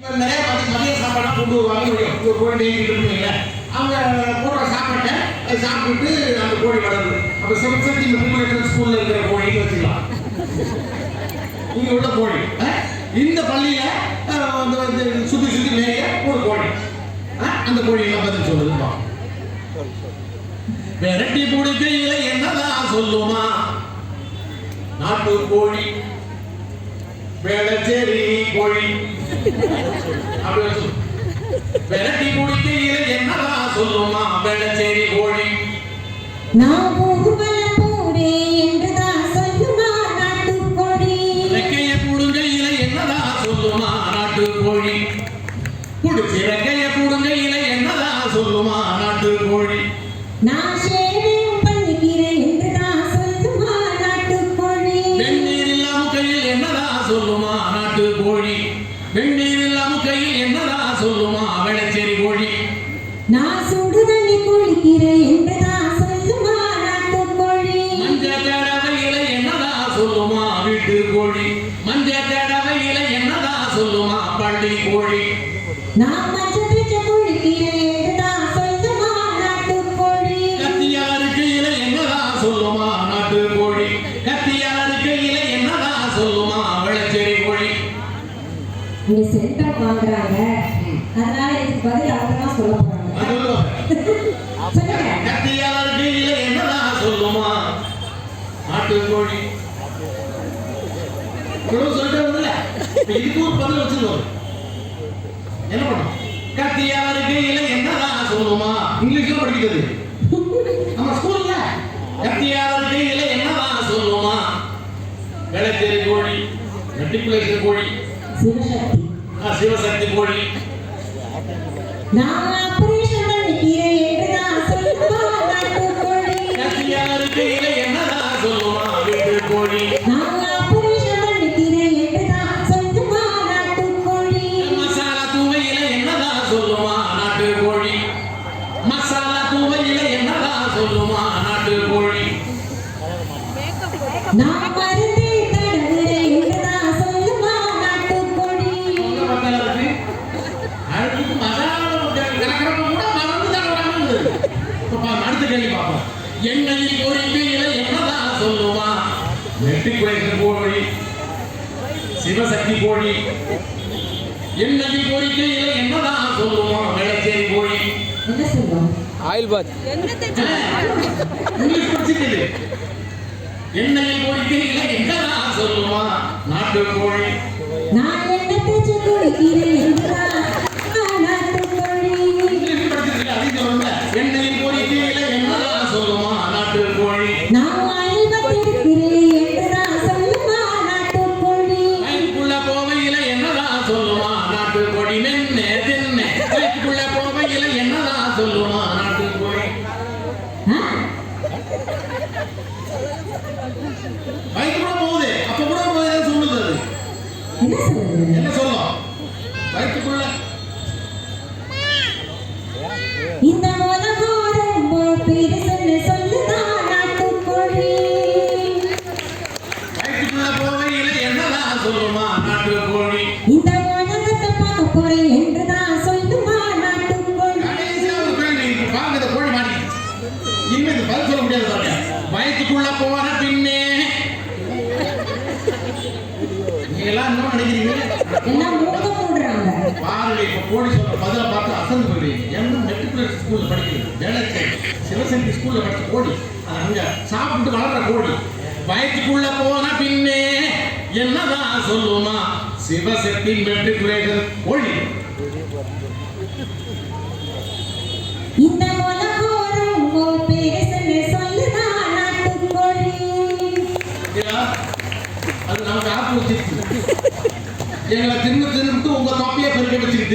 நிறைய மதிய சாப்பாடுலாம் கொண்டு வருவாங்க. ஒரு கோழி டெய்லி இருக்குங்க, அவங்க போடுற சாப்பாட்டை சாப்பிட்டு அந்த கோழி வளருது. அப்போ சிவசக்தி மெட்ரிகுலேஷன் ஸ்கூல்ல இருக்கிற கோழின்னு வச்சுக்கலாம். இங்க உள்ள கோழி இந்த பள்ளியில சுத்தி சுத்தி மேய ஒரு கோழி, அந்த கோழியெல்லாம் பதில் சொல்லுதுப்பா. விரட்டி பிடிக்கையில என்னதான் சொல்லுமா நாட்டு கோழி வேளச்சேரி கோழி. விரட்டி பிடிக்கையில என்னதான் சொல்லுமா வேளச்சேரி கோழி. நான் ஊர்வலம் போறேன் என்றுதான் சொல்லுமா நாட்டு கோழி. ரெக்கைய புடுங்கையில என்னதான் சொல்லுமா நாட்டு கோழி. புடிச்சு ரெக்கைய புடுங்கையில என்னதான் சொல்லுமா நாட்டு கோழி. நான் சேவையும் பண்ணிக்கிறேன் என்றுதான் சொல்லுமா நாட்டு கோழி. வெந்நீர் இல்லாம கையில் என்னதான் சொல்லுமா நாட்டு கோழி. வெந்நீர் இல்லாம கையில் என்னதான் சொல்லுமா வேளச்சேரி கோழி. நான் சுடு தண்ணி குளிக்கிறேன் என்றுதான் சொல்லுமா நாட்டு கோழி. மஞ்ச தடவையில என்னதான் சொல்லுமா வீட்டு கோழி. மஞ்ச தடவையில என்னதான் சொல்லுமா பள்ளி கோழி. நான் மஞ்சள் தேய்ச்சி குளிக்கிறேன் என்றுதான் சொல்லுமா நாட்டு கோழி. கத்தியார் கையில என்னதான் சொல்லுமா நாட்டு கோழி. கத்தியார் கையில என்னதான் சொல்லுமா வேளச்சேரி கோழி. இங்க சென்டர் வாங்குறாங்க, அதனால இதுக்கு பதில் அவங்க தான் சொல்ல போறாங்க. சொல்லுங்க. கத்தியார் கையில என்னதான் சொல்லுமா நாட்டு கோழி. சொல்லிட்டு இதுக்கு ஒரு பதில் வச்சிருக்கோம். என்ன பண்ணும்? கத்தியார் கையில என்னதான் சொல்லுமா இங்கிலீஷ்ல படிக்கிறது நம்ம ஸ்கூல்ல. கத்தியார் கையில என்னதான் சொல்லுமா வேளச்சேரி கோழி. மெட்ரிகுலேஷன் கோழி. சிவசக்தி. சிவசக்தி கோழி. நான் ஆபரேஷன் பண்ணிக்கிறேன் என்றுதான் சொல்லுமா நாட்டு கோழி. கத்தியார் கையில என்னதான் சொல்லுமா வீட்டு கோழி. நான் ஆபரேஷன் பண்ணிக்கிறேன் என்றுதான் சொல்லுமா நாட்டு கோழி. மசாலா தூவையில என்னதான் சொல்லுமா நாட்டு கோழி. மசாலா தூவையில என்னதான் சொல்லுமா நாட்டு கோழி. நான் மருந்தை தடவுறேன் என்றுதான் சொல்லுமா நாட்டு கோழி. அடுத்து மசாலா கலக்கிறப்ப கூட மருந்து தான் வராங்க. அடுத்த கேள்வி பார்ப்போம். எண்ணெயில் பொறிக்கையில என்னதான் சொல்லுமா மெட்ரிகுலேஷன் கோழி. சிவசக்தி கோழி. எண்ணெயில் பொறிக்கையில என்னதான் சொல்லுமா வேளச்சேரி கோழி. என்ன சொல்லுவோம்? ஆயில் பாத் இங்கிலீஷ் படிச்சுக்கிது. எண்ணெயில் பொறிக்கையில என்னதான் சொல்லுமா நாட்டு கோழி. நான் என்ன தேய்ச்சி குளிக்கிறேன் என்றுதான் நாட்டு கோழி. இங்கிலீஷ் படிச்சிருக்கீங்க, அதையும் சொல்லுங்க. எண்ணெயில் பொறிக்கையில என்னதான் சொல்லுமா நாட்டு கோழி. நான் அல்வத்திருக்கிறேன் என்றுதான் சொல்லுமா நாட்டு கோழி. வயிற்றுக்குள்ள போவையில என்னதான் சொல்லுமா நாட்டு கோழி. மென்ன தின்ன வயிற்றுக்குள்ள போவையில என்னதான் சொல்லுமா நாட்டு கோழி. வயிற்றுக்குள்ள போகுது, அப்ப கூட சொல்லுது. அது என்ன சொல்லுது? என்ன சொல்லும்? வயிற்றுக்குள்ள இந்த உலகம் ரொம்ப பெருசுன்னு சொல்லுதான் நாட்டு கோழி. வயிற்றுக்குள்ள போவையில என்னதான் சொல்லுமா நாட்டு கோழி. இந்த உலகத்தை பார்க்க போறேன் என்றுதான் சொல்லுமா நாட்டு கோழி. கடைசியா ஒரு கேள்வி இருக்கு பாருங்க. இந்த கோழி மாட்டி இனிமே இந்த பதில் சொல்ல முடியாது பாருங்க. வயிற்றுக்குள்ள போன பின்னே நீங்க எல்லாம் என்ன நினைக்கிறீங்க? எல்லாம் மூக்க மூடுறாங்க. பாருங்க, இப்ப கோழி சொல்ற பதில பார்த்து அசந்து போயிடுவீங்க. என்ன மெட்ரிகுலேஷன் ஸ்கூல்ல படிக்கிறது வேளச்சேரி சிவசக்தி ஸ்கூல்ல படிச்ச கோழி. அங்க சாப்பிட்டு வளர்ற கோழி. வயிற்றுக்குள்ள போன பின்னே என்னதான் சொல்லுமா சிவசக்தி மெட்ரிகுலேஷன் கோழி. இந்த உலகம் ரொம்ப பெருசுன்னு சொல்லுதான் நாட்டு கோழி. அது நமக்கு ஆப்பு வச்சிருக்கு. எங்களை தின்னு தின்னுட்டு உங்க தொப்பையை பெருக்க வச்சுக்கிட்டு